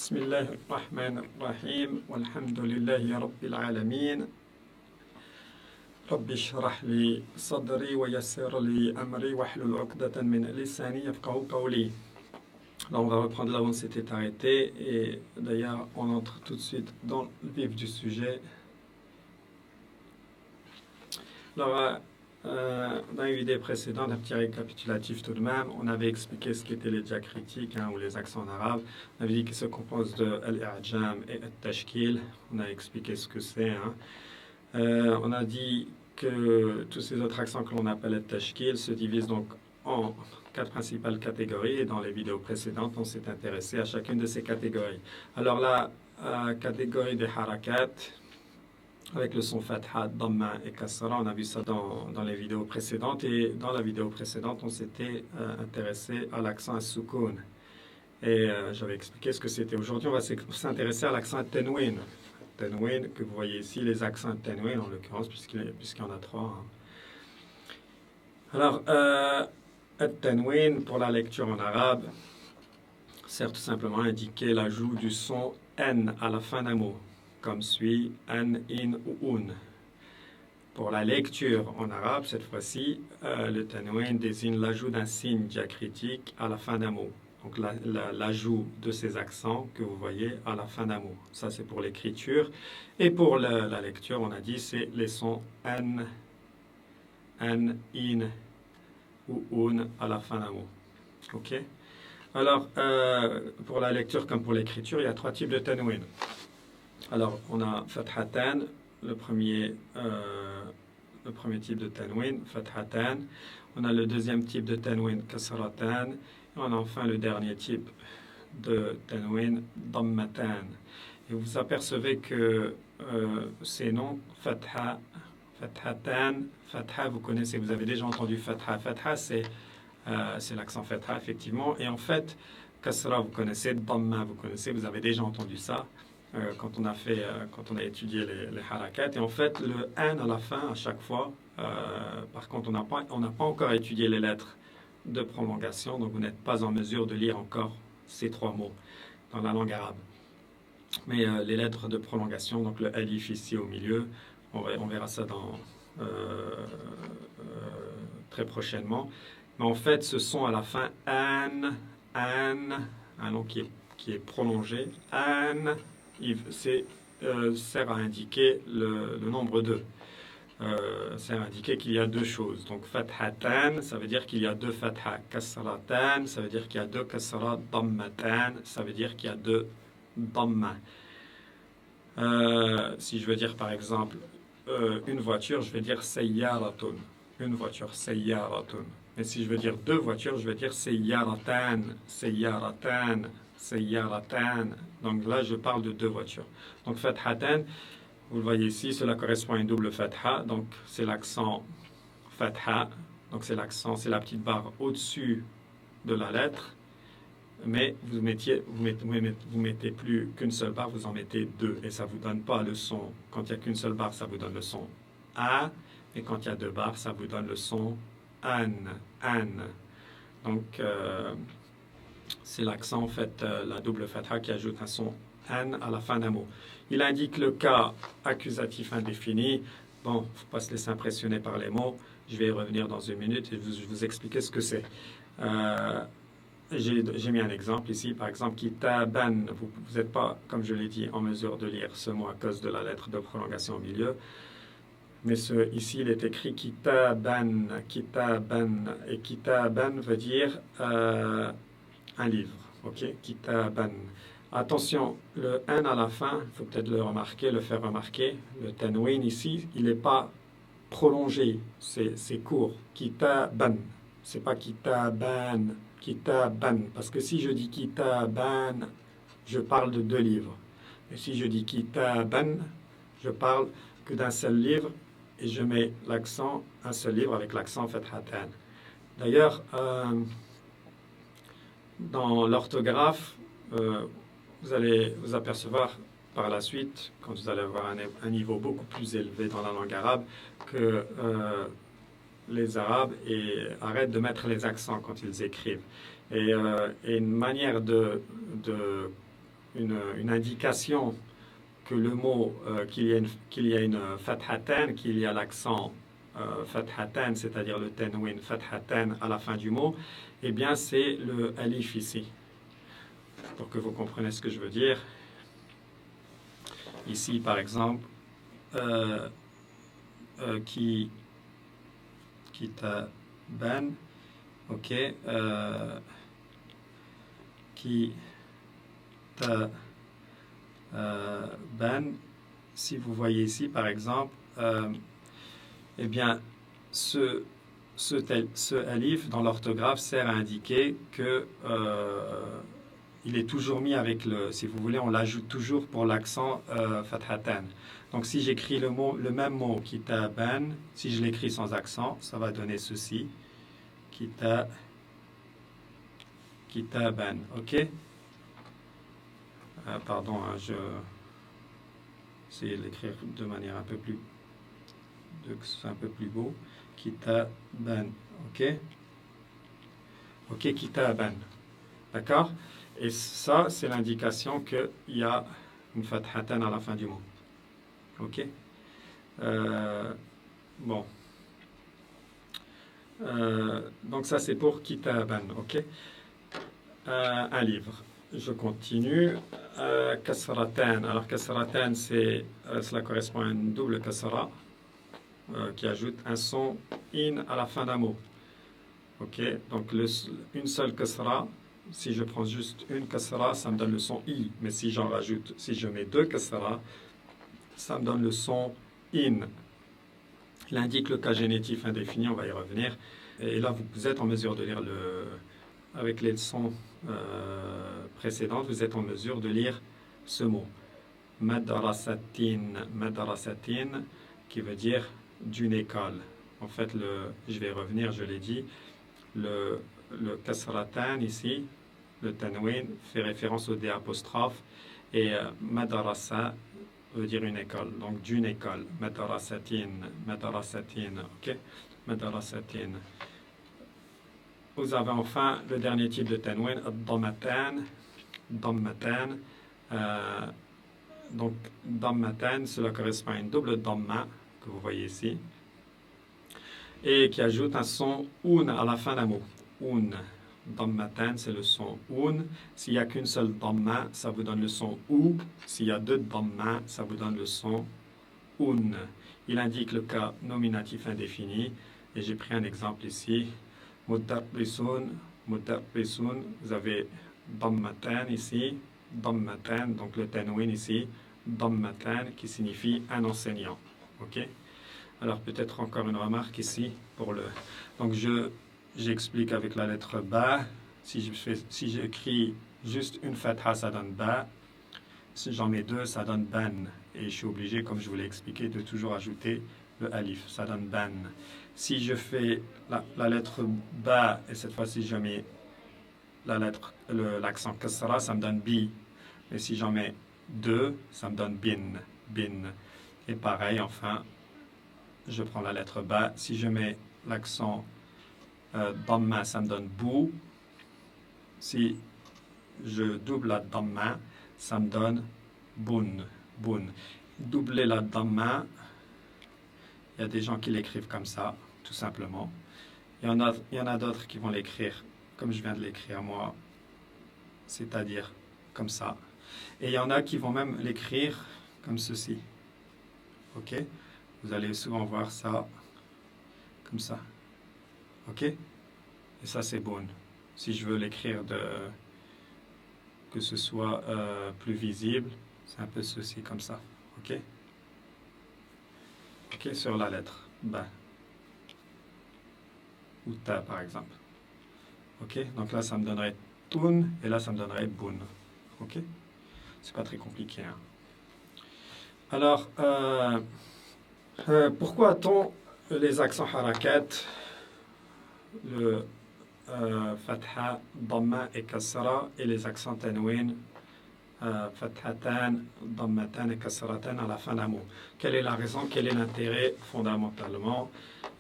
بسم الله الرحمن الرحيم والحمد لله رب العالمين رب اشرح لي صدري ويسر لي أمري واحلل عقدة من لساني يفقهوا قولي. Alors on va reprendre là où on s'était arrêté et d'ailleurs on entre tout de suite dans le vif du sujet. Alors dans les vidéos précédentes, un petit récapitulatif tout de même, on avait expliqué ce qu'étaient les diacritiques ou les accents en arabe. On avait dit qu'ils se composent de al-i'jam et al-tashkil. On a expliqué ce que c'est. On a dit que tous ces autres accents que l'on appelle al-tashkil se divisent donc en quatre principales catégories et dans les vidéos précédentes, on s'est intéressé à chacune de ces catégories. Alors la catégorie des harakat, avec le son fatha, dhamma et kasra, on a vu ça dans les vidéos précédentes et dans la vidéo précédente, on s'était intéressé à l'accent as-sukun et j'avais expliqué ce que c'était. Aujourd'hui, on va s'intéresser à l'accent tenwin. Tenwin, que vous voyez ici, les accents tenwin en l'occurrence, puisqu'il y en a trois. Alors, tenwin pour la lecture en arabe sert tout simplement à indiquer l'ajout du son n à la fin d'un mot, comme suit an, in ou un. Pour la lecture en arabe, cette fois-ci, le tanwin désigne l'ajout d'un signe diacritique à la fin d'un mot. Donc l'ajout de ces accents que vous voyez à la fin d'un mot. Ça, c'est pour l'écriture. Et pour la lecture, on a dit, c'est les sons an, in ou un à la fin d'un mot. OK? Alors, pour la lecture comme pour l'écriture, il y a trois types de tanwin. Alors, on a fathatan, le premier type de tanwin, fathatan. On a le deuxième type de tanwin, kasratan. Et on a enfin le dernier type de tanwin, dhammatan. Et vous apercevez que ces noms, fatha, fathatan, fatha, vous connaissez, vous avez déjà entendu fatha. Fatha, c'est l'accent fatha, effectivement. Et en fait, kasra, vous connaissez, dhamma, vous connaissez, vous avez déjà entendu ça. Quand on a étudié les harakat. Et en fait, le an à la fin, à chaque fois, par contre, on n'a pas encore étudié les lettres de prolongation, donc vous n'êtes pas en mesure de lire encore ces trois mots dans la langue arabe. Mais les lettres de prolongation, donc le alif ici au milieu, on verra ça très prochainement. Mais en fait, ce son à la fin, an, un nom qui est prolongé, an, sert à indiquer le nombre 2. Sert à indiquer qu'il y a deux choses. Donc fathatan, ça veut dire qu'il y a deux fatha. Kasratan, ça veut dire qu'il y a deux kasra. Dhammatan, ça veut dire qu'il y a deux dhamma. Si je veux dire par exemple une voiture, je vais dire sayyaratun. Une voiture, sayyaratun. Mais si je veux dire deux voitures, je vais dire sayyaratan, sayyaratan, sayyaratan. Donc là, je parle de deux voitures. Donc fathatan, vous le voyez ici, cela correspond à une double fatha. Donc c'est l'accent fatha. Donc c'est la petite barre au-dessus de la lettre. Mais vous mettez plus qu'une seule barre, vous en mettez deux. Et ça ne vous donne pas le son. Quand il n'y a qu'une seule barre, ça vous donne le son A. Et quand il y a deux barres, ça vous donne le son an. Donc c'est l'accent, en fait, la double fatha qui ajoute un son an à la fin d'un mot. Il indique le cas accusatif indéfini. Bon, il ne faut pas se laisser impressionner par les mots. Je vais y revenir dans une minute et je vous expliquer ce que c'est. J'ai mis un exemple ici. Par exemple, kitaban. Vous n'êtes pas, comme je l'ai dit, en mesure de lire ce mot à cause de la lettre de prolongation au milieu. Mais ici, il est écrit kitaban. Et kitaban veut dire un livre. OK? Kitaban. Attention, le n à la fin, il faut peut-être le faire remarquer. Le tanwin ici, il n'est pas prolongé, c'est court. Kitaban, c'est pas kitaban, kitaban. Parce que si je dis kitaban, je parle de deux livres. Et si je dis kitaban, je parle que d'un seul livre et je mets l'accent, un seul livre avec l'accent fathatan. D'ailleurs, dans l'orthographe, vous allez vous apercevoir par la suite, quand vous allez avoir un niveau beaucoup plus élevé dans la langue arabe, que les Arabes arrêtent de mettre les accents quand ils écrivent. Et une manière de une indication que le mot, qu'il y a une fathatan, qu'il y a l'accent fathatan, c'est-à-dire le tanwin fathatan à la fin du mot, eh bien c'est le alif ici. Pour que vous compreniez ce que je veux dire. Ici, par exemple, kitaban, ok, kitaban, si vous voyez ici, par exemple, eh bien, ce alif dans l'orthographe sert à indiquer que il est toujours mis avec le, si vous voulez, on l'ajoute toujours pour l'accent fathatan. Donc si j'écris le même mot, kitaban, si je l'écris sans accent, ça va donner ceci. Kitaban, ok? Pardon, hein, je essayer de l'écrire de manière un peu plus, que ce soit un peu plus beau. Kitaban, ok? Ok, kitaban, d'accord? Et ça, c'est l'indication qu'il y a une fathatan à la fin du mot. Ok? Bon. Donc ça, c'est pour kitaban. Ok? Un livre. Je continue. Kasratan. Alors, kasratan, cela correspond à une double kasra qui ajoute un son in à la fin d'un mot. Ok? Donc, une seule kasra. Si je prends juste une kasra, ça me donne le son i. Mais si j'en rajoute, si je mets deux kasra, ça me donne le son in. Il indique le cas génitif indéfini, on va y revenir. Et là, vous êtes en mesure de lire avec les leçons précédentes, vous êtes en mesure de lire ce mot. Madrasatin, madrasatin, qui veut dire d'une école. En fait, je vais revenir, je l'ai dit, le kasratan ici, le tanwin, fait référence au D apostrophe, et madrasa veut dire une école, donc d'une école. Madrasatin, madrasatin, ok? Madrasatin. Vous avez enfin le dernier type de tanwin, dhammatan, dhammatan. Donc, dhammatan, cela correspond à une double dhamma, que vous voyez ici, et qui ajoute un son un à la fin d'un mot. Un. Dhammatan, c'est le son un. S'il n'y a qu'une seule dhamma, ça vous donne le son ou. S'il y a deux dhamma, ça vous donne le son un. Il indique le cas nominatif indéfini. Et j'ai pris un exemple ici. Mudarrisun, mudarrisun. Vous avez dhammatan ici. Dhammatan, donc le tanwin ici. Dhammatan, qui signifie un enseignant. Ok? Alors peut-être encore une remarque ici pour le. Donc j'explique avec la lettre ba. Si j'écris juste une fatha, ça donne ba. Si j'en mets deux, ça donne ban. Et je suis obligé, comme je vous l'ai expliqué, de toujours ajouter le alif. Ça donne ban. Si je fais la lettre ba, et cette fois-ci je mets l'accent kasra, ça me donne bi. Mais si j'en mets deux, ça me donne bin. Bin. Et pareil, enfin, je prends la lettre ba. Si je mets l'accent dhamma, ça me donne bou. Si je double la dhamma, ça me donne bun. Bun. Doubler la dhamma, il y a des gens qui l'écrivent comme ça, tout simplement. Il y en a d'autres qui vont l'écrire comme je viens de l'écrire moi, c'est-à-dire comme ça. Et il y en a qui vont même l'écrire comme ceci. Ok? Vous allez souvent voir ça comme ça. Ok? Et ça, c'est bon. Si je veux l'écrire que ce soit plus visible, c'est un peu ceci, comme ça. Ok? Ok, sur la lettre ba. Ou ta, par exemple. Ok? Donc là, ça me donnerait tun, et là, ça me donnerait bun. Ok? C'est pas très compliqué. Hein? Alors, pourquoi a-t-on les accents harakat, le fatha, dhamma et kasra, et les accents tanwin, fathatan, dammatan et kasratan à la fin d'un mot. Quelle est la raison? Quel est l'intérêt fondamentalement?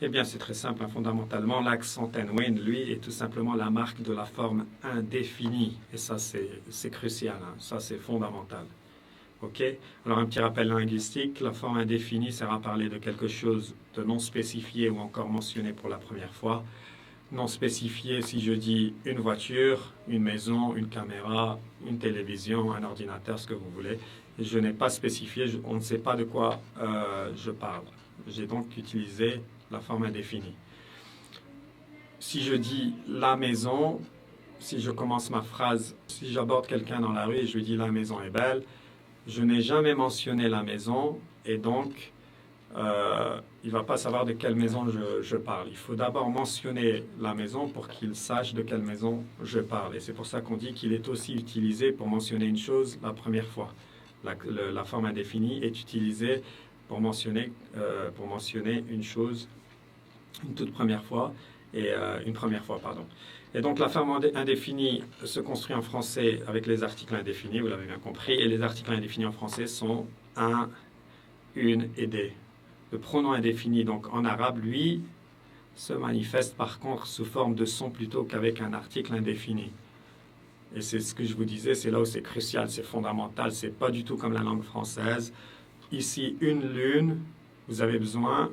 Eh bien, c'est très simple. Fondamentalement, l'accent tanwin, lui, est tout simplement la marque de la forme indéfinie. Et ça, c'est crucial. Ça, c'est fondamental. OK? Alors, un petit rappel linguistique. La forme indéfinie sert à parler de quelque chose de non spécifié ou encore mentionné pour la première fois. Non spécifié, si je dis une voiture, une maison, une caméra, une télévision, un ordinateur, ce que vous voulez. Je n'ai pas spécifié, on ne sait pas de quoi je parle. J'ai donc utilisé la forme indéfinie. Si je dis la maison, si je commence ma phrase, si j'aborde quelqu'un dans la rue et je lui dis la maison est belle, je n'ai jamais mentionné la maison et donc il ne va pas savoir de quelle maison je parle. Il faut d'abord mentionner la maison pour qu'il sache de quelle maison je parle. Et c'est pour ça qu'on dit qu'il est aussi utilisé pour mentionner une chose la première fois. La forme indéfinie est utilisée pour mentionner une chose une toute première fois et une première fois, pardon. Et donc la forme indéfinie se construit en français avec les articles indéfinis, vous l'avez bien compris, et les articles indéfinis en français sont un, une et des. Le pronom indéfini, donc en arabe, lui, se manifeste par contre sous forme de son plutôt qu'avec un article indéfini. Et c'est ce que je vous disais, c'est là où c'est crucial, c'est fondamental, c'est pas du tout comme la langue française. Ici, une lune, vous avez besoin,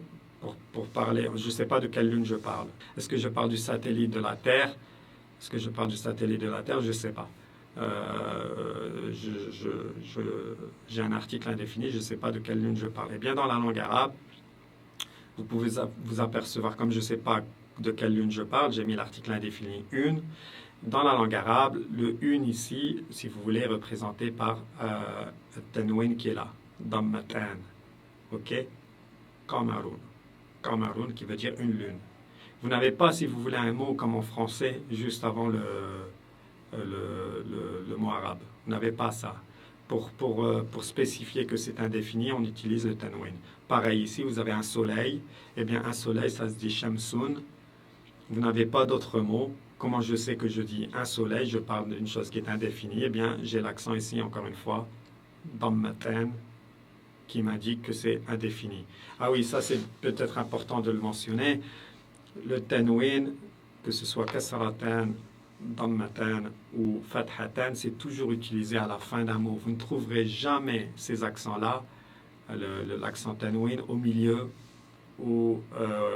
pour parler, je ne sais pas de quelle lune je parle. Est-ce que je parle du satellite de la Terre? Est-ce que je parle du satellite de la Terre? Je ne sais pas. J'ai un article indéfini, je ne sais pas de quelle lune je parle. Eh bien, dans la langue arabe, vous pouvez vous apercevoir, comme je ne sais pas de quelle lune je parle, j'ai mis l'article indéfini une. Dans la langue arabe, le une ici, si vous voulez, est représenté par tanwin qui est là, dammatan. OK? Cameroun. Cameroun qui veut dire une lune. Vous n'avez pas, si vous voulez, un mot comme en français juste avant le mot arabe. Vous n'avez pas ça. Pour spécifier que c'est indéfini, on utilise le tanwin. Pareil, ici, vous avez un soleil. Eh bien, un soleil, ça se dit shamsun. Vous n'avez pas d'autre mot. Comment je sais que je dis un soleil, je parle d'une chose qui est indéfinie? Eh bien, j'ai l'accent ici, encore une fois, dammatan, qui m'indique que c'est indéfini. Ah oui, ça c'est peut-être important de le mentionner. Le tanwin, que ce soit kasratan, dammatan ou fathatan, c'est toujours utilisé à la fin d'un mot. Vous ne trouverez jamais ces accents-là, l'accent tanwin, au milieu ou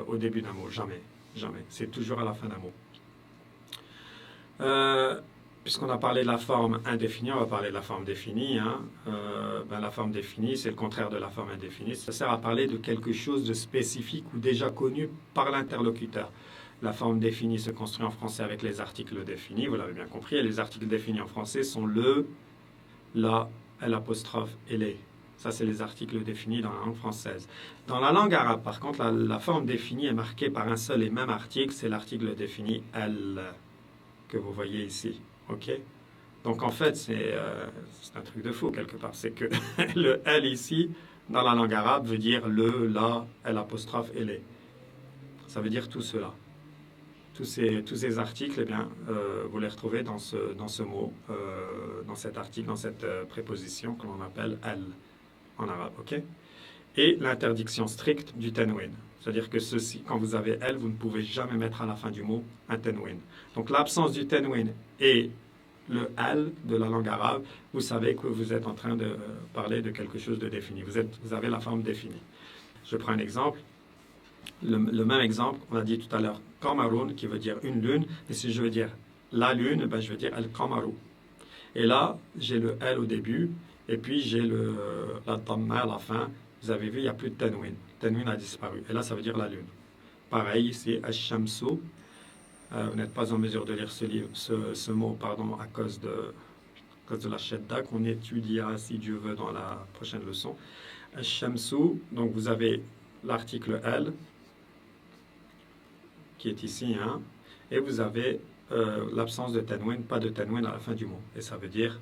au début d'un mot. Jamais. Jamais. C'est toujours à la fin d'un mot. Puisqu'on a parlé de la forme indéfinie, on va parler de la forme définie. La forme définie, c'est le contraire de la forme indéfinie. Ça sert à parler de quelque chose de spécifique ou déjà connu par l'interlocuteur. La forme définie se construit en français avec les articles définis, vous l'avez bien compris. Et les articles définis en français sont le, la, l'apostrophe et les. Ça, c'est les articles définis dans la langue française. Dans la langue arabe, par contre, la forme définie est marquée par un seul et même article, c'est l'article défini al, que vous voyez ici. OK? Donc en fait, c'est un truc de fou quelque part. C'est que le L ici, dans la langue arabe, veut dire le, la, l'apostrophe et les. Ça veut dire tout cela. Tous ces articles, eh bien, vous les retrouvez dans ce mot, dans cet article, dans cette préposition que l'on appelle L en arabe. OK? Et l'interdiction stricte du tanwin. C'est-à-dire que ceci, quand vous avez L, vous ne pouvez jamais mettre à la fin du mot un tanwin. Donc l'absence du tanwin et le L de la langue arabe, vous savez que vous êtes en train de parler de quelque chose de défini. Vous avez la forme définie. Je prends un exemple. Le même exemple, on a dit tout à l'heure, Cameroun, qui veut dire une lune. Et si je veux dire la lune, ben je veux dire Al-Kamaru. Et là, j'ai le L au début, et puis j'ai la Dhamma à la fin. Vous avez vu, il n'y a plus de tanwin. Tanwin a disparu. Et là, ça veut dire la lune. Pareil, c'est Ash-Shamsu. Vous n'êtes pas en mesure de lire ce mot à cause de la shedda qu'on étudiera, si Dieu veut, dans la prochaine leçon. Ash-Shamsu, donc vous avez l'article L, qui est ici, et vous avez l'absence de tanwin, pas de tanwin à la fin du mot. Et ça veut dire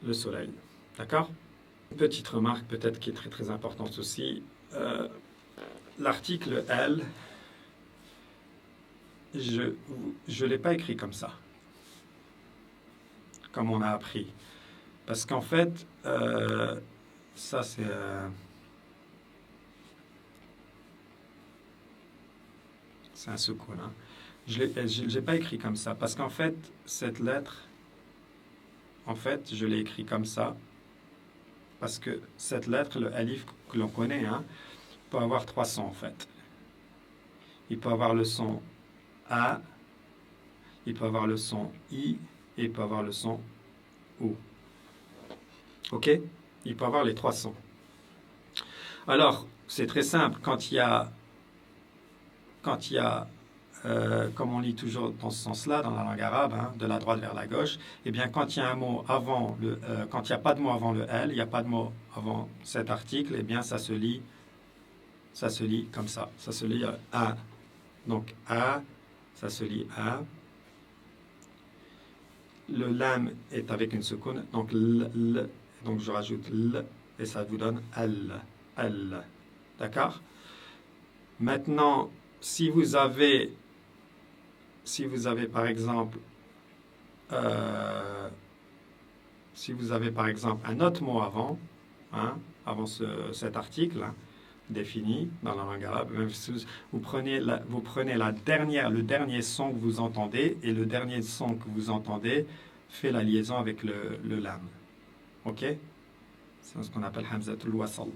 le soleil. D'accord? Une petite remarque peut-être qui est très très importante aussi. L'article L, je ne l'ai pas écrit comme ça, comme on a appris. Parce qu'en fait, ça c'est... c'est un soukoun. Hein. Je ne l'ai pas écrit comme ça. Parce qu'en fait, cette lettre, en fait, je l'ai écrit comme ça. Parce que cette lettre, le alif que l'on connaît, hein, peut avoir trois sons en fait. Il peut avoir le son A, il peut avoir le son I, et il peut avoir le son OU. Ok? Il peut avoir les trois sons. Alors, c'est très simple. Quand il y a comme on lit toujours dans ce sens-là, dans la langue arabe, hein, de la droite vers la gauche, eh bien, quand il y a un mot avant quand il n'y a pas de mot avant le L, il n'y a pas de mot avant cet article, eh bien, ça se lit comme ça. Ça se lit A. Donc, A, ça se lit A. Le lam est avec une seconde, donc donc je rajoute L, et ça vous donne L. L. D'accord? Maintenant, si vous avez par exemple un autre mot avant, hein, avant cet article hein, défini dans la langue arabe, même si vous prenez le dernier son que vous entendez, et le dernier son que vous entendez fait la liaison avec le lam. Ok? C'est ce qu'on appelle hamzatul wasl.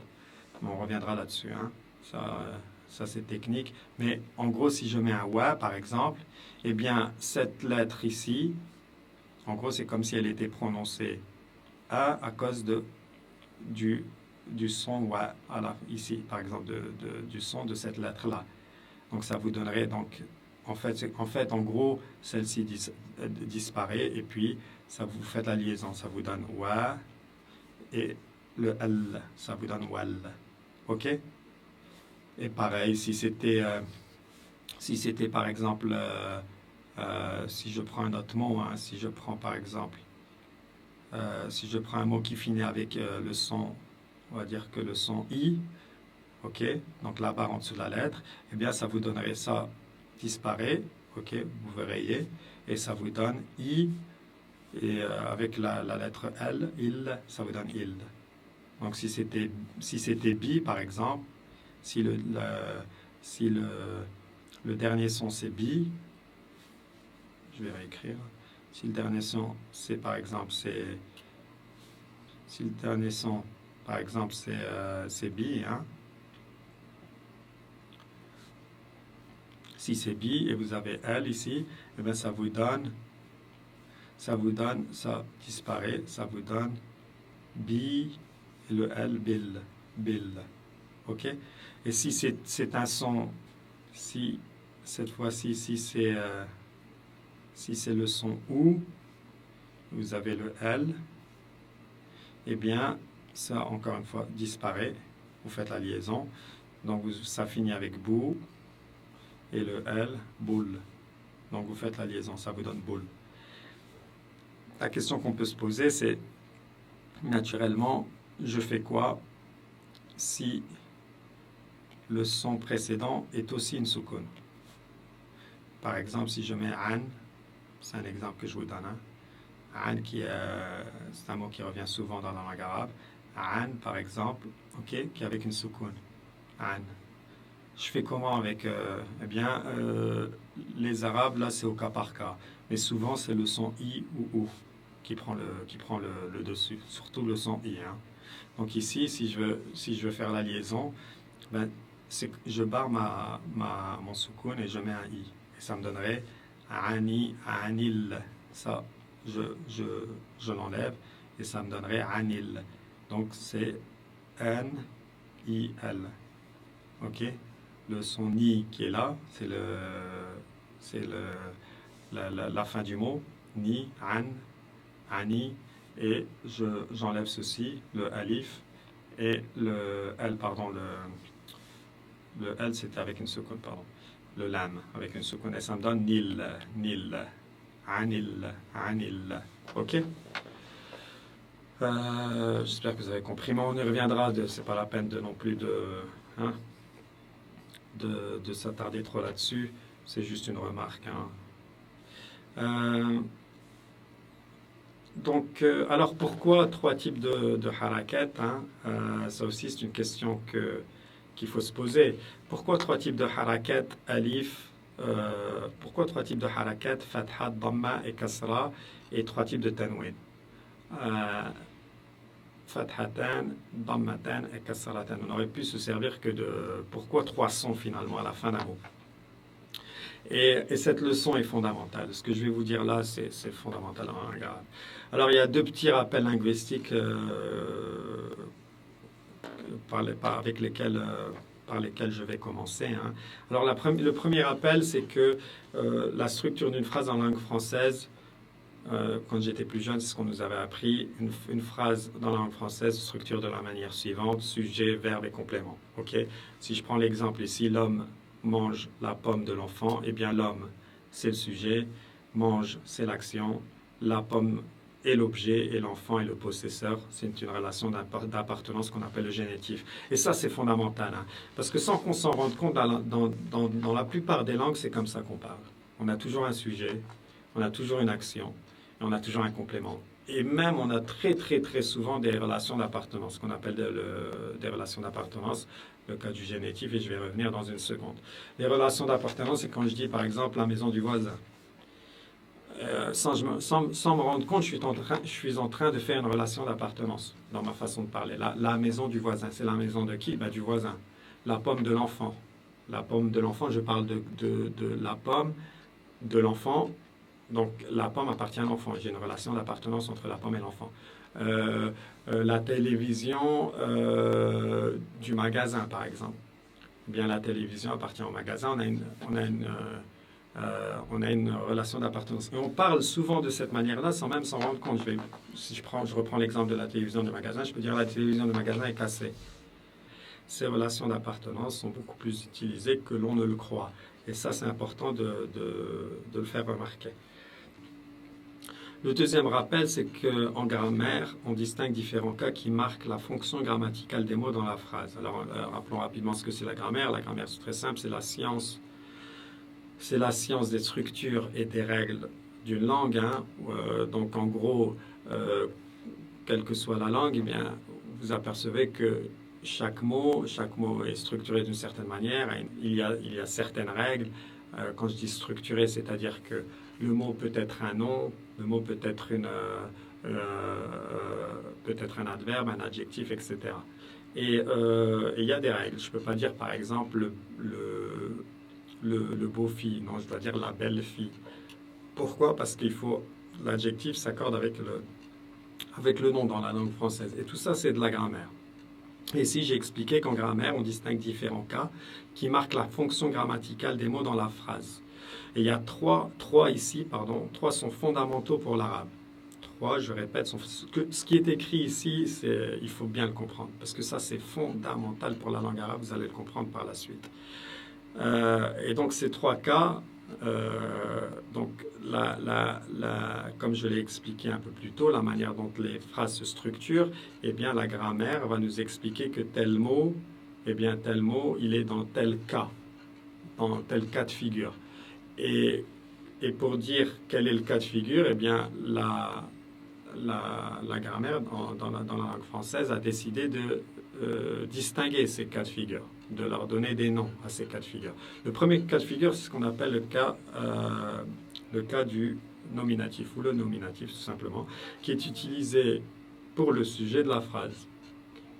On reviendra là-dessus. Hein. Ça c'est technique. Mais en gros, si je mets un wa, par exemple, eh bien, cette lettre ici, en gros, c'est comme si elle était prononcée A à cause du son wa, ici, par exemple, du son de cette lettre-là. Donc, ça vous donnerait, donc, en fait, en gros, celle-ci disparaît, et puis, ça vous fait la liaison. Ça vous donne wa, et le al, ça vous donne wal. Ok? Et pareil, si c'était par exemple, si je prends un autre mot, hein, si je prends par exemple, si je prends un mot qui finit avec le son, on va dire que le son I, ok, donc la barre en dessous de la lettre, eh bien ça vous donnerait ça disparaît, ok, vous verriez, et ça vous donne I, et avec la lettre L, il, ça vous donne il. Donc si c'était bi par exemple, si le dernier son c'est bi, je vais réécrire. Si le dernier son c'est par exemple c'est bi, hein. Si c'est bi et vous avez L ici, eh bien ça disparaît, ça vous donne bi et le L bil. Ok? Et si c'est un son, si cette fois-ci, si c'est le son OU, vous avez le L, eh bien, ça, encore une fois, disparaît. Vous faites la liaison. Donc, ça finit avec bou, et le L, boule. Donc, vous faites la liaison, ça vous donne boule. La question qu'on peut se poser, c'est, naturellement, je fais quoi si le son précédent est aussi une soukoun? Par exemple, si je mets an, c'est un exemple que je vous donne. Hein. An, c'est un mot qui revient souvent dans la langue arabe. An, par exemple, ok, qui est avec une soukoun. An. Je fais comment avec eh bien, les Arabes, là, c'est au cas par cas. Mais souvent, c'est le son I ou OU qui prend le dessus. Surtout le son I. Hein. Donc ici, si je veux faire la liaison, ben, je barre mon soukoun et je mets un I. Et ça me donnerait Ani, Anil. Ça, je l'enlève et ça me donnerait Anil. Donc c'est N-I-L. Ok? Le son Ni qui est là, c'est la fin du mot. Ni, An, Ani. Et j'enlève ceci, le alif. Et le L, pardon, le L c'était avec une seconde, pardon. Le lam avec une seconde. Et ça me donne Nil, Nil. Anil, Anil. Ok? J'espère que vous avez compris, mais on y reviendra. C'est pas la peine non plus de s'attarder trop là-dessus. C'est juste une remarque. Hein. Alors pourquoi trois types de harakat, hein? Ça aussi, c'est une question qu'il faut se poser. Pourquoi trois types de harakat, alif, pourquoi trois types de harakat, fatha, dhamma et kasra, et trois types de tanwin? Fathatan, dhammatan et kasratan. On aurait pu se servir que de... Pourquoi trois sons finalement à la fin d'un mot? Et cette leçon est fondamentale. Ce que je vais vous dire là, c'est fondamental en arabe. Alors, il y a deux petits rappels linguistiques avec lesquels, par lesquels je vais commencer. Hein. Alors, le premier rappel, c'est que la structure d'une phrase en langue française, quand j'étais plus jeune, c'est ce qu'on nous avait appris. Une phrase dans la langue française se structure de la manière suivante, sujet, verbe et complément. Okay? Si je prends l'exemple ici, l'homme mange la pomme de l'enfant, eh bien l'homme, c'est le sujet, mange, c'est l'action, la pomme est l'objet et l'enfant est le possesseur. C'est une relation d'appartenance qu'on appelle le génitif. Et ça, c'est fondamental, hein, parce que sans qu'on s'en rende compte, dans la plupart des langues, c'est comme ça qu'on parle. On a toujours un sujet, on a toujours une action, et on a toujours un complément. Et même, on a très, très, très souvent des relations d'appartenance, qu'on appelle des relations d'appartenance, le cas du génitif, et je vais revenir dans une seconde. Les relations d'appartenance, c'est quand je dis, par exemple, la maison du voisin. Sans me rendre compte, je suis en train de faire une relation d'appartenance dans ma façon de parler. La maison du voisin, c'est la maison de qui? Du voisin. La pomme de l'enfant. La pomme de l'enfant, je parle de la pomme de l'enfant. Donc, la pomme appartient à l'enfant. J'ai une relation d'appartenance entre la pomme et l'enfant. La télévision du magasin, par exemple. Bien, la télévision appartient au magasin. On a une relation d'appartenance. Et on parle souvent de cette manière-là sans même s'en rendre compte. Si je reprends l'exemple de la télévision du magasin, je peux dire la télévision du magasin est cassée. Ces relations d'appartenance sont beaucoup plus utilisées que l'on ne le croit. Et ça, c'est important de le faire remarquer. Le deuxième rappel, c'est qu'en grammaire, on distingue différents cas qui marquent la fonction grammaticale des mots dans la phrase. Alors, rappelons rapidement ce que c'est la grammaire. La grammaire, c'est très simple, c'est la science des structures et des règles d'une langue. Hein. Donc, en gros, quelle que soit la langue, eh bien, vous apercevez que chaque mot est structuré d'une certaine manière. Il y a certaines règles. Quand je dis structuré, c'est-à-dire que le mot peut être un nom, le mot peut être peut-être un adverbe, un adjectif, etc. Et il y a des règles. Je ne peux pas dire, par exemple, le beau fille. Non, je dois dire la belle fille. Pourquoi? Parce qu'il faut l'adjectif s'accorde avec le nom dans la langue française. Et tout ça, c'est de la grammaire. Et ici, j'ai expliqué qu'en grammaire, on distingue différents cas qui marquent la fonction grammaticale des mots dans la phrase. Et il y a trois sont fondamentaux pour l'arabe. Trois, je répète, ce qui est écrit ici, il faut bien le comprendre, parce que ça, c'est fondamental pour la langue arabe, vous allez le comprendre par la suite. Et donc, ces trois cas, comme je l'ai expliqué un peu plus tôt, la manière dont les phrases se structurent, eh bien, la grammaire va nous expliquer que tel mot, il est dans tel cas de figure. Et pour dire quel est le cas de figure, eh bien, la grammaire dans la langue française a décidé de distinguer ces cas de figure, de leur donner des noms à ces cas de figure. Le premier cas de figure, c'est ce qu'on appelle le cas du nominatif, ou le nominatif tout simplement, qui est utilisé pour le sujet de la phrase.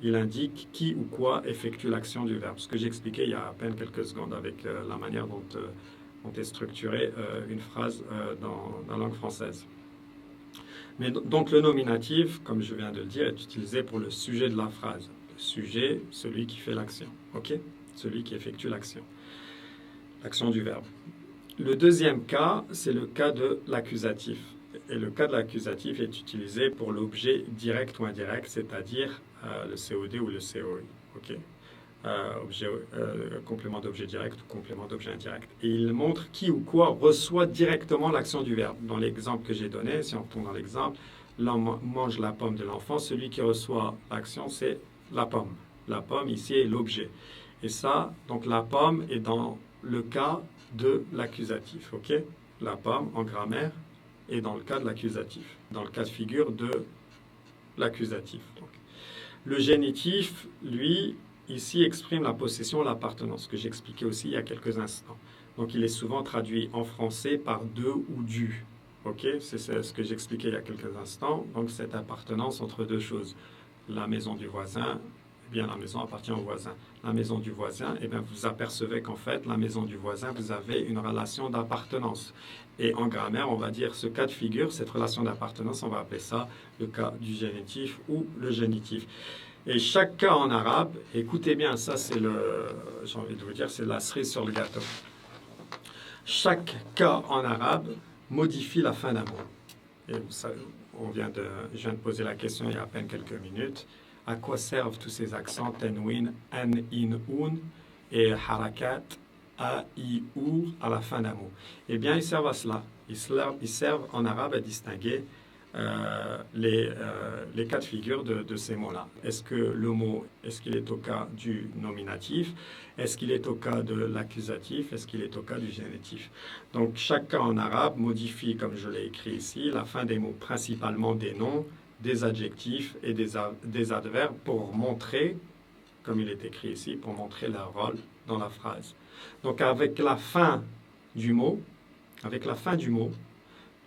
Il indique qui ou quoi effectue l'action du verbe. Ce que j'expliquais il y a à peine quelques secondes avec la manière dont est structurée une phrase dans la langue française. Mais donc le nominatif, comme je viens de le dire, est utilisé pour le sujet de la phrase. Le sujet, celui qui fait l'action, ok? Celui qui effectue l'action du verbe. Le deuxième cas, c'est le cas de l'accusatif. Et le cas de l'accusatif est utilisé pour l'objet direct ou indirect, c'est-à-dire le COD ou le COI, ok? Complément d'objet direct ou complément d'objet indirect. Et il montre qui ou quoi reçoit directement l'action du verbe. Dans l'exemple que j'ai donné, si on retourne dans l'exemple, l'homme mange la pomme de l'enfant, celui qui reçoit l'action, c'est la pomme. La pomme, ici, est l'objet. Et ça, donc la pomme est dans le cas de l'accusatif, ok? La pomme, en grammaire, et dans le cas de l'accusatif, dans le cas de figure de l'accusatif. Le génitif, lui, ici exprime la possession, l'appartenance, que j'expliquais aussi il y a quelques instants. Donc il est souvent traduit en français par de ou du. Ok, c'est ce que j'expliquais il y a quelques instants. Donc cette appartenance entre deux choses. La maison du voisin, eh bien la maison appartient au voisin. La maison du voisin, eh bien vous apercevez qu'en fait, la maison du voisin, vous avez une relation d'appartenance. Et en grammaire, on va dire ce cas de figure, cette relation d'appartenance, on va appeler ça le cas du génitif ou le génitif. Et chaque cas en arabe, écoutez bien, ça c'est j'ai envie de vous dire, c'est la cerise sur le gâteau. Chaque cas en arabe modifie la fin d'un mot. Et vous savez, je viens de poser la question il y a à peine quelques minutes. À quoi servent tous ces accents tenwin, an, in, un et harakat, a, i, ou à la fin d'un mot? Eh bien, ils servent à cela. Ils servent en arabe à distinguer les cas de figure de ces mots-là. Est-ce que le mot, est-ce qu'il est au cas du nominatif? Est-ce qu'il est au cas de l'accusatif? Est-ce qu'il est au cas du génitif? Donc chaque cas en arabe modifie, comme je l'ai écrit ici, la fin des mots, principalement des noms, des adjectifs et des adverbes pour montrer, comme il est écrit ici, pour montrer leur rôle dans la phrase. Donc avec la fin du mot,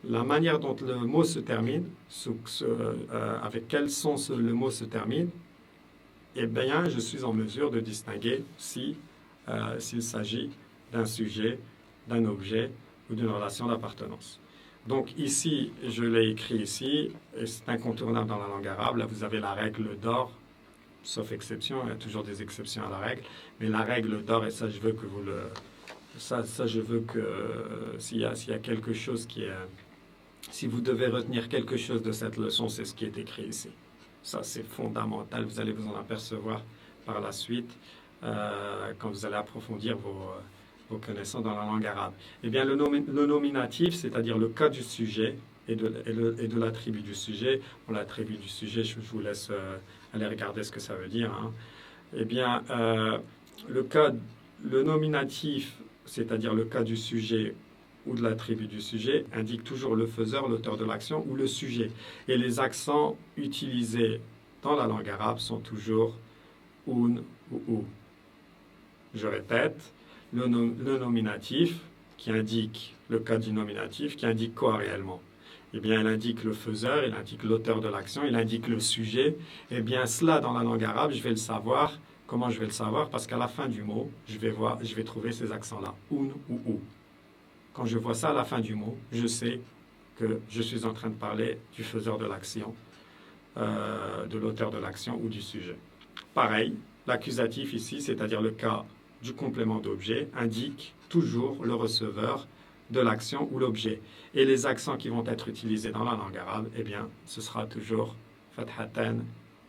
la manière dont le mot se termine, avec quel sens le mot se termine, eh bien, je suis en mesure de distinguer s'il s'agit d'un sujet, d'un objet ou d'une relation d'appartenance. Donc ici, je l'ai écrit ici, et c'est incontournable dans la langue arabe. Là, vous avez la règle d'or, sauf exception, il y a toujours des exceptions à la règle, mais la règle d'or, et ça, je veux que vous le... Ça je veux que s'il y a quelque chose qui est... Si vous devez retenir quelque chose de cette leçon, c'est ce qui est écrit ici. Ça, c'est fondamental. Vous allez vous en apercevoir par la suite quand vous allez approfondir vos connaissances dans la langue arabe. Eh bien, le nominatif, c'est-à-dire le cas du sujet et de l'attribut du sujet. Bon, l'attribut du sujet, je vous laisse aller regarder ce que ça veut dire. Hein. Eh bien, le nominatif, c'est-à-dire le cas du sujet ou de l'attribut du sujet, indique toujours le faiseur, l'auteur de l'action ou le sujet. Et les accents utilisés dans la langue arabe sont toujours un ou ou. Je répète, le nominatif, qui indique le cas du nominatif, qui indique quoi réellement? Eh bien, il indique le faiseur, il indique l'auteur de l'action, il indique le sujet. Eh bien, cela, dans la langue arabe, je vais le savoir. Comment je vais le savoir? Parce qu'à la fin du mot, je vais trouver ces accents-là, un ou ou. Quand je vois ça à la fin du mot, je sais que je suis en train de parler du faiseur de l'action, de l'auteur de l'action ou du sujet. Pareil, l'accusatif ici, c'est-à-dire le cas du complément d'objet, indique toujours le receveur de l'action ou l'objet. Et les accents qui vont être utilisés dans la langue arabe, eh bien, ce sera toujours fathatan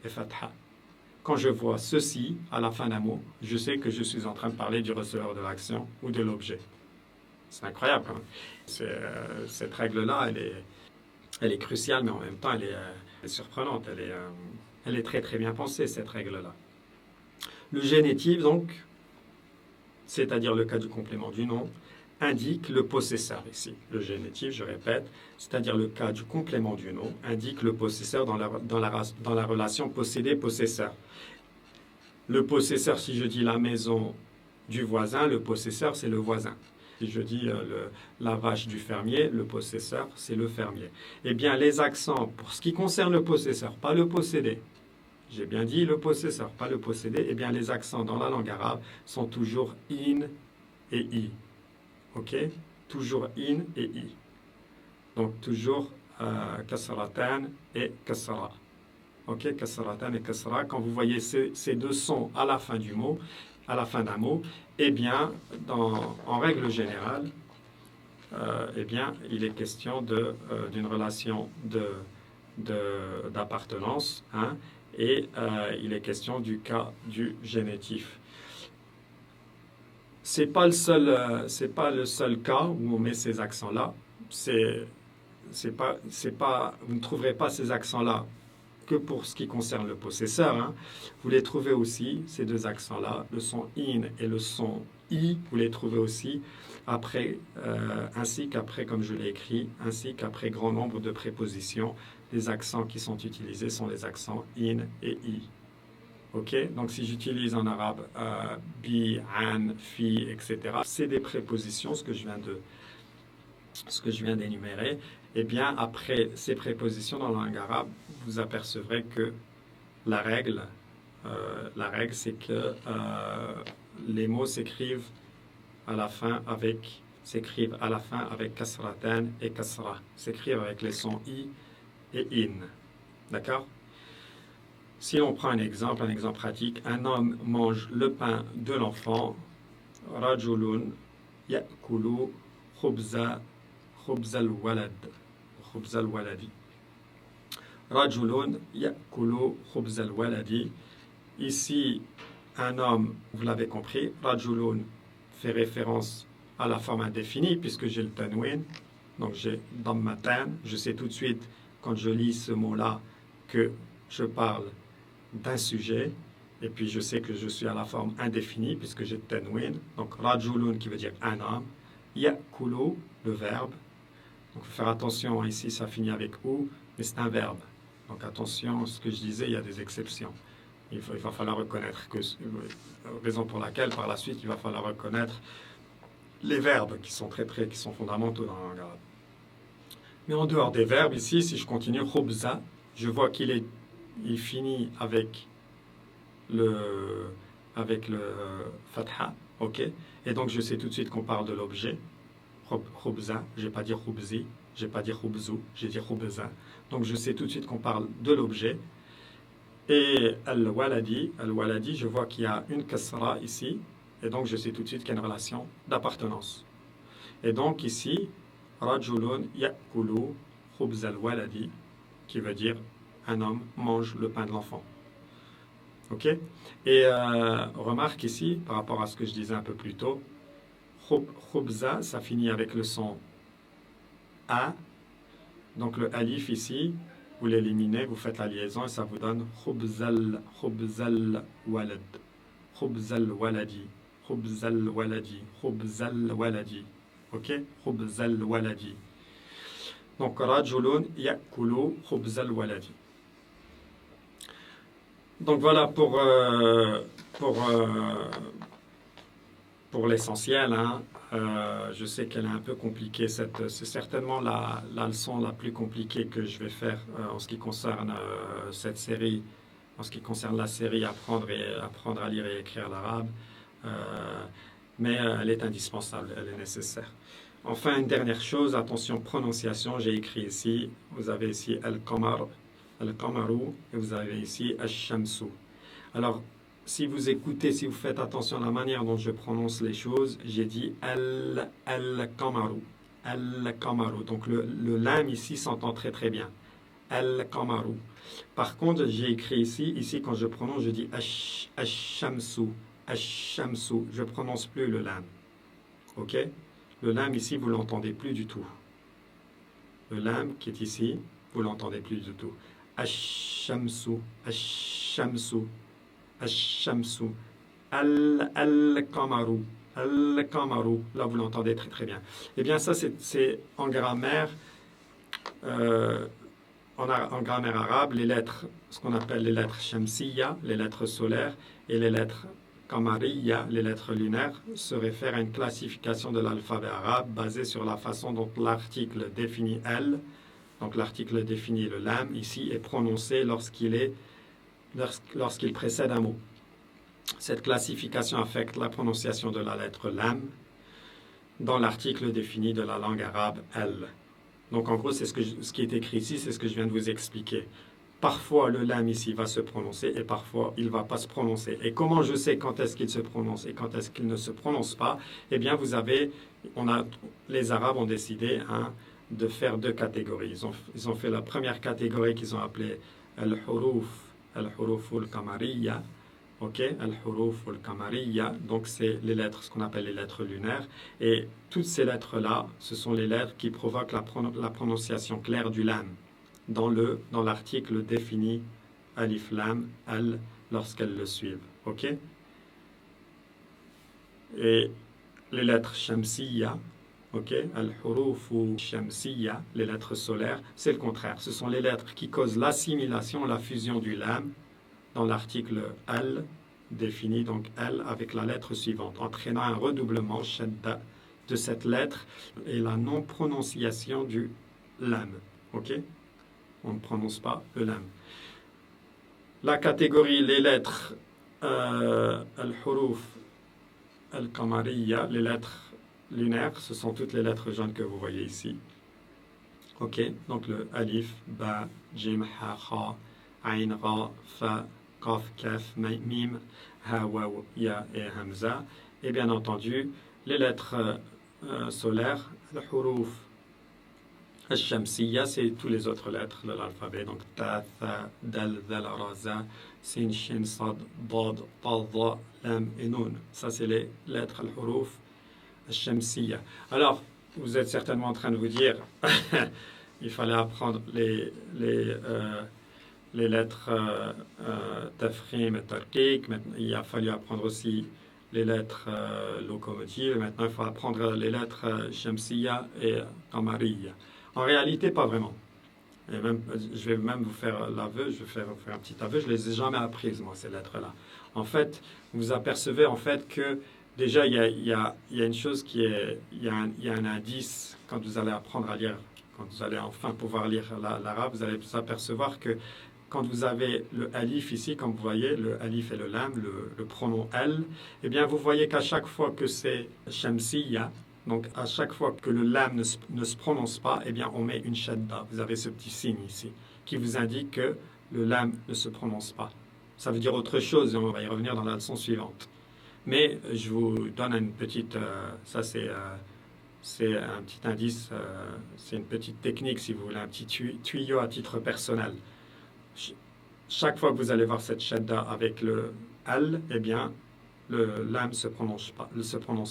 et fatha. Quand je vois ceci à la fin d'un mot, je sais que je suis en train de parler du receveur de l'action ou de l'objet. C'est incroyable quand même. Cette règle-là, elle est cruciale, mais en même temps, elle est surprenante. Elle est très très bien pensée, cette règle-là. Le génitif, donc, c'est-à-dire le cas du complément du nom, indique le possesseur ici. Le génitif, je répète, c'est-à-dire le cas du complément du nom, indique le possesseur dans la relation possédé-possesseur. Le possesseur, si je dis la maison du voisin, le possesseur, c'est le voisin. Si je dis la vache du fermier, le possesseur, c'est le fermier. Eh bien, les accents, pour ce qui concerne le possesseur, pas le possédé, j'ai bien dit le possesseur, pas le possédé, eh bien, les accents dans la langue arabe sont toujours in et i. OK? Toujours in et i. Donc, toujours kasratan et kasra. OK? Kasratan et kasra. Quand vous voyez ces deux sons à la fin du mot, à la fin d'un mot, eh bien, en règle générale, eh bien, il est question d'une relation d'appartenance, hein, et il est question du cas du génitif. C'est pas le seul cas où on met ces accents-là. Vous ne trouverez pas ces accents-là que pour ce qui concerne le possesseur. Hein. Vous les trouvez aussi, ces deux accents-là, le son in et le son I, vous les trouvez aussi après, ainsi qu'après, comme je l'ai écrit, ainsi qu'après grand nombre de prépositions. Les accents qui sont utilisés sont les accents in et i. Ok, donc si j'utilise en arabe bi, an, fi, etc., c'est des prépositions, ce que je viens d'énumérer. Eh bien, après ces prépositions dans la langue arabe, vous apercevrez que la règle, c'est que les mots s'écrivent à la fin avec kasratan et kasra, s'écrivent avec les sons i et in. D'accord? Si on prend un exemple pratique, un homme mange le pain de l'enfant. Rajulun ya'kulu khubza al-walad. Khubza al-waladi. Rajulun ya'kulu khubza al-waladi. Ici, un homme, vous l'avez compris, Rajulun fait référence à la forme indéfinie puisque j'ai le tanwin. Donc j'ai dammatan. Je sais tout de suite quand je lis ce mot-là que je parle d'un sujet, et puis je sais que je suis à la forme indéfinie puisque j'ai tanwin, donc rajulun qui veut dire un homme, ya'kulu, le verbe, donc il faut faire attention, ici ça finit avec ou, mais c'est un verbe, donc attention, ce que je disais, il y a des exceptions, il va falloir reconnaître que, raison pour laquelle par la suite il va falloir reconnaître les verbes qui sont qui sont fondamentaux dans la langue arabe. Mais en dehors des verbes, ici, si je continue, khubza, je vois qu'il finit avec le fatha, ok? Et donc je sais tout de suite qu'on parle de l'objet. Khubza, je vais pas dire khubzi, je vais pas dire khubzu, je vais dire khubza. Donc je sais tout de suite qu'on parle de l'objet. Et al-waladi, je vois qu'il y a une kasra ici, et donc je sais tout de suite qu'il y a une relation d'appartenance. Et donc ici, rajulun ya'kulu khubz al-waladi, qui veut dire un homme mange le pain de l'enfant. Ok? Et remarque ici, par rapport à ce que je disais un peu plus tôt, khubza, ça finit avec le son A. Donc le alif ici, vous l'éliminez, vous faites la liaison et ça vous donne khubzal walad. Khubzal waladi. Khubzal waladi. Khubzal waladi. Ok? Khubzal waladi. Donc rajulun ya'kulu khubzal waladi. Donc voilà pour l'essentiel. Hein. Je sais qu'elle est un peu compliquée. C'est certainement la leçon la plus compliquée que je vais faire en ce qui concerne cette série, en ce qui concerne la série apprendre à lire et écrire l'arabe. Mais elle est indispensable, elle est nécessaire. Enfin, une dernière chose, attention, prononciation. J'ai écrit ici, vous avez ici al-qamar. Al-Qamaru, et vous avez ici Ash-Shamsu. Alors, si vous écoutez, si vous faites attention à la manière dont je prononce les choses, j'ai dit Al-Qamaru. Al-Qamaru. Donc, le lam ici s'entend très très bien. Al-Qamaru. Par contre, j'ai écrit ici quand je prononce, je dis Ash-Shamsu. Ash-Shamsu. Je prononce plus le lam. Ok? Le lam ici, vous l'entendez plus du tout. Le lam qui est ici, vous l'entendez plus du tout. Ash-Shamsu, Ash-Shamsu, Ash-Shamsu, Al-Qamaru, Al-Qamaru. Là, vous l'entendez très très bien. Eh bien, ça, c'est en grammaire, en grammaire arabe, les lettres, ce qu'on appelle les lettres Shamsiya, les lettres solaires, et les lettres Qamariya, les lettres lunaires, se réfèrent à une classification de l'alphabet arabe basée sur la façon dont l'article définit elle. Donc l'article défini, le lam, ici, est prononcé lorsqu'il précède un mot. Cette classification affecte la prononciation de la lettre lam dans l'article défini de la langue arabe elle. Donc en gros, c'est ce qui est écrit ici, c'est ce que je viens de vous expliquer. Parfois, le lam ici va se prononcer et parfois, il ne va pas se prononcer. Et comment je sais quand est-ce qu'il se prononce et quand est-ce qu'il ne se prononce pas? Eh bien, les Arabes ont décidé, de faire deux catégories. Ils ont fait la première catégorie qu'ils ont appelée al-huruf al-kamariya. Ok, al-huruf al-kamariya. Donc c'est les lettres, ce qu'on appelle les lettres lunaires. Et toutes ces lettres-là, ce sont les lettres qui provoquent la prononciation claire du lam dans l'article défini alif lam al lorsqu'elles le suivent. Ok. Et les lettres shamsiya, ok, al-huruf ou shamsiya, les lettres solaires, c'est le contraire. Ce sont les lettres qui causent l'assimilation, la fusion du lam dans l'article al, défini donc al avec la lettre suivante, entraînant un redoublement shadda de cette lettre et la non-prononciation du lam. Ok? On ne prononce pas le lam. La catégorie, les lettres al-huruf al-qamariya, les lettres lunaires, ce sont toutes les lettres jaunes que vous voyez ici. Ok? Donc le alif, ba, jim, ha, kha, ayn, ra, fa, qaf, kaf, mim, ha, waw, ya et hamza. Et bien entendu, les lettres solaires, al-huruf al-shamsiya, c'est toutes les autres lettres de l'alphabet. Donc ta, tha, dal, dhal, ra, za, sin, shin, sad, dad, ta, dha, lam et nun. Ça, c'est les lettres al-huruf al-shamsiya. Alors, vous êtes certainement en train de vous dire, il fallait apprendre les lettres tafrim et tarqiq. Il a fallu apprendre aussi les lettres locomotives. Maintenant, il faut apprendre les lettres shamsiya et qamariya. En réalité, pas vraiment. Et même, je vais même vous faire l'aveu, je vais faire un petit aveu, je ne les ai jamais apprises, moi, ces lettres-là. En fait, vous apercevez en fait que déjà, il y a une chose qui est, il y a un indice quand vous allez apprendre à lire, quand vous allez enfin pouvoir lire l'arabe, vous allez vous apercevoir que quand vous avez le alif ici, comme vous voyez, le alif et le lam, le pronom al, eh bien, vous voyez qu'à chaque fois que c'est shamsiya, donc à chaque fois que le lam ne se prononce pas, eh bien, on met une shadda. Vous avez ce petit signe ici qui vous indique que le lam ne se prononce pas. Ça veut dire autre chose et on va y revenir dans la leçon suivante. Mais je vous donne une petite... ça, c'est un petit indice, c'est une petite technique, si vous voulez, un petit tuyau à titre personnel. Chaque fois que vous allez voir cette shadda avec le al, eh bien, le lam ne se prononce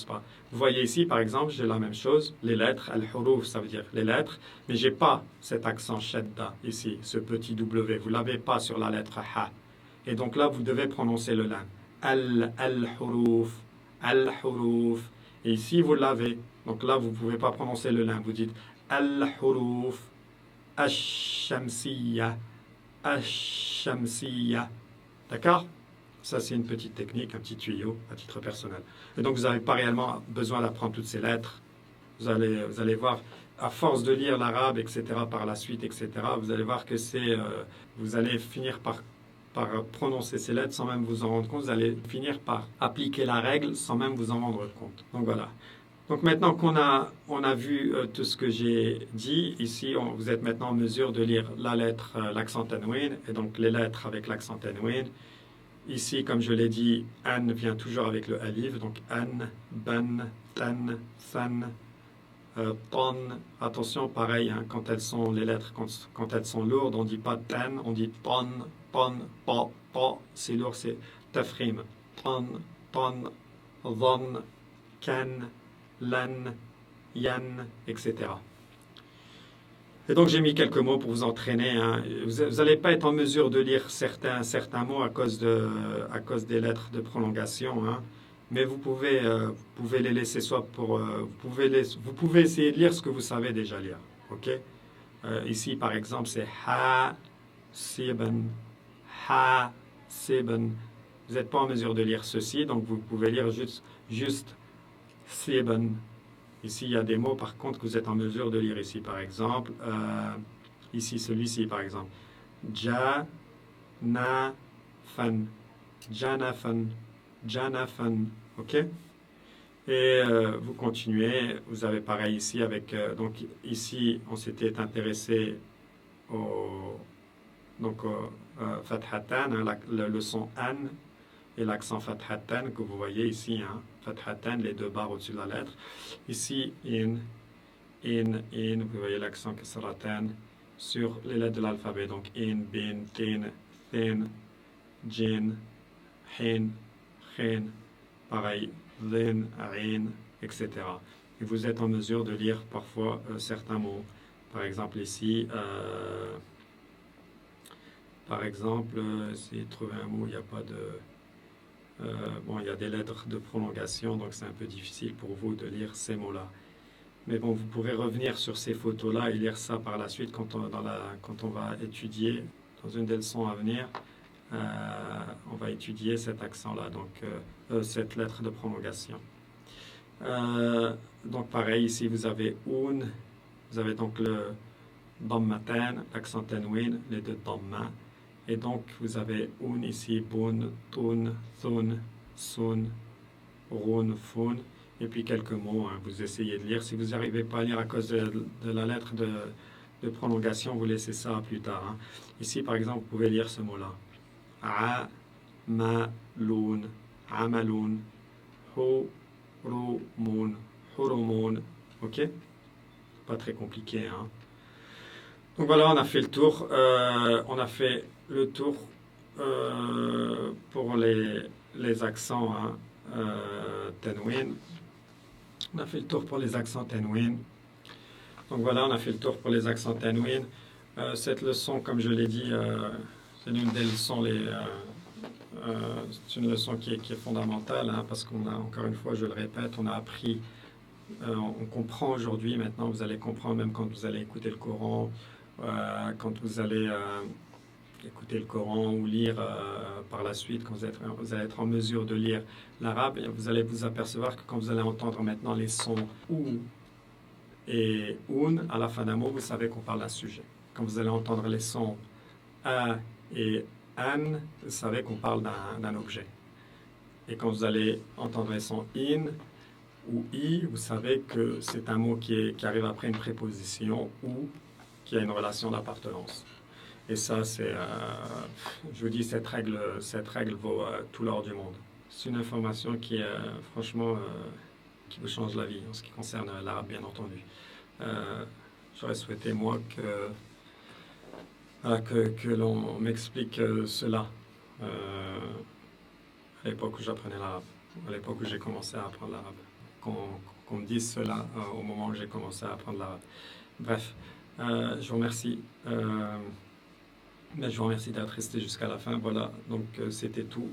pas. Vous voyez ici, par exemple, j'ai la même chose, les lettres, al-huruf, ça veut dire les lettres, mais je n'ai pas cet accent shadda ici, ce petit W. Vous ne l'avez pas sur la lettre ha. Et donc là, vous devez prononcer le lam. Al-huruf, al-huruf. Et ici, vous l'avez. Donc là, vous ne pouvez pas prononcer le lam. Vous dites al-huruf, ash-shamsiya, ash-shamsiya. D'accord? Ça, c'est une petite technique, un petit tuyau à titre personnel. Et donc, vous n'avez pas réellement besoin d'apprendre toutes ces lettres. Vous allez voir, à force de lire l'arabe, etc., par la suite, etc., vous allez voir que vous allez finir par prononcer ces lettres sans même vous en rendre compte. Vous allez finir par appliquer la règle sans même vous en rendre compte. Donc, voilà. Donc, maintenant qu'on a vu tout ce que j'ai dit, ici, vous êtes maintenant en mesure de lire la lettre, l'accent tanwin, et donc les lettres avec l'accent tanwin. Ici, comme je l'ai dit, an vient toujours avec le alif, donc an, ban, tan, san, ton. Attention, pareil, hein, quand elles sont les lettres, quand elles sont lourdes, on ne dit pas tan, on dit ton, pon, pa, pa. C'est lourd, c'est tafrim. Ton, ton, dhon, kan, lan, yan, etc. Et donc j'ai mis quelques mots pour vous entraîner. Hein. Vous n'allez pas être en mesure de lire certains mots à cause des lettres de prolongation, hein. Mais vous pouvez les laisser soit pour... vous pouvez essayer de lire ce que vous savez déjà lire. Okay? Ici, par exemple, c'est ha, siben, ha, siben. Vous n'êtes pas en mesure de lire ceci, donc vous pouvez lire juste siben. Ici, il y a des mots, par contre, que vous êtes en mesure de lire ici. Par exemple, ici, celui-ci, par exemple. Ja, na, fan. Janafan. Janafan. OK? Et vous continuez. Vous avez pareil ici avec... donc, ici, on s'était intéressé au fathatan, hein, le son an et l'accent fathatan que vous voyez ici, hein, fathatan, les deux barres au-dessus de la lettre. Ici, in, vous voyez l'accent kasratan sur les lettres de l'alphabet. Donc, in, bin, tin, thin, jin, hin, khin, pareil, dhin, ain, etc. Et vous êtes en mesure de lire parfois certains mots. Par exemple, ici, par exemple, essayez de trouver un mot, il n'y a pas de... Bon, il y a des lettres de prolongation, donc c'est un peu difficile pour vous de lire ces mots-là. Mais bon, vous pourrez revenir sur ces photos-là et lire ça par la suite quand on va étudier, dans une des leçons à venir, on va étudier cet accent-là, donc cette lettre de prolongation. Donc pareil, ici vous avez un, vous avez donc le dammatan, l'accent tanwin, les deux damma. Et donc vous avez un ici, bun, tun, thun, sun, run, fun. Et puis quelques mots, hein, vous essayez de lire. Si vous n'arrivez pas à lire à cause de la lettre de prolongation, vous laissez ça plus tard. Hein. Ici, par exemple, vous pouvez lire ce mot-là. A-ma-loun, amaloun, hu-ru-moun, hurumun. Ok? Pas très compliqué. Hein. Donc voilà, on a fait le tour. On a fait le tour pour les accents hein, tanwin. On a fait le tour pour les accents tanwin. Donc voilà, on a fait le tour pour les accents tanwin. Cette leçon, comme je l'ai dit, c'est l'une des leçons c'est une leçon qui est fondamentale hein, parce qu'on a, encore une fois, je le répète, on a appris, on comprend aujourd'hui, maintenant vous allez comprendre même quand vous allez écouter le Coran, quand vous allez écouter le Coran ou lire par la suite, quand vous allez être en mesure de lire l'arabe, vous allez vous apercevoir que quand vous allez entendre maintenant les sons ou et un à la fin d'un mot, vous savez qu'on parle d'un sujet. Quand vous allez entendre les sons a et an, vous savez qu'on parle d'un objet. Et quand vous allez entendre les sons in ou i, vous savez que c'est un mot qui arrive après une préposition ou qui a une relation d'appartenance. Et ça, je vous dis, cette règle vaut tout l'or du monde. C'est une information qui, franchement, qui vous change la vie en ce qui concerne l'arabe, bien entendu. J'aurais souhaité, moi, que l'on m'explique cela à l'époque où j'apprenais l'arabe, à l'époque où j'ai commencé à apprendre l'arabe. Qu'on me dise cela au moment où j'ai commencé à apprendre l'arabe. Bref, je vous remercie. Mais je vous remercie d'être resté jusqu'à la fin. Voilà, donc c'était tout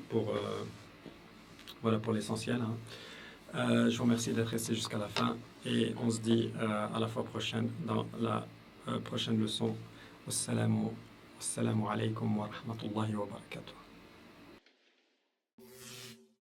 voilà pour l'essentiel. Hein. Je vous remercie d'être resté jusqu'à la fin et on se dit à la fois prochaine dans la prochaine leçon. Wassalamu alaikum wa rahmatullahi wa barakatuh.